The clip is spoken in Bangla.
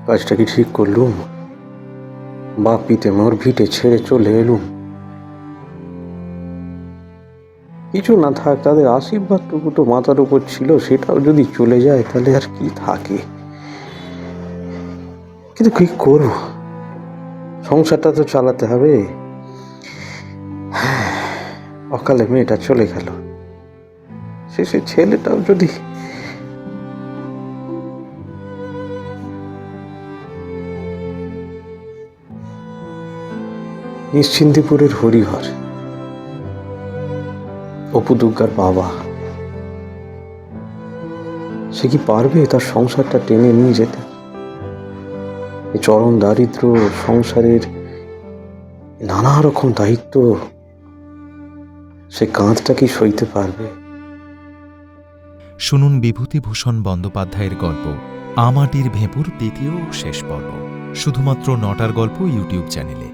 কাজটা কি ঠিক করলুম? বাপ পিতে মোর ভিটে ছেড়ে চলে এলুম। কিছু না থাক, তাদের আশীর্বাদটুকু তো মাথার উপর ছিল, সেটাও যদি চলে যায় তাহলে আর কি থাকে। কিন্তু কি করব, সংসারটা তো চালাতে হবে। অকালে মেয়েটা চলে গেল, শেষে ছেলেটাও যদি। নিশ্চিন্তিপুরের হরিহর, অপু দুর্গার বাবা, সে কি পারবে তার সংসারটা টেনে নিয়ে যেতে? এই চরম দারিদ্র, সংসারের নানা রকম দায়িত্ব, সে কাঁধটা কি সইতে পারবে? শুনুন বিভূতিভূষণ বন্দ্যোপাধ্যায়ের গল্প আমাটির ভেঁপুর দ্বিতীয় ও শেষ পর্ব, শুধুমাত্র নটার গল্প ইউটিউব চ্যানেলে।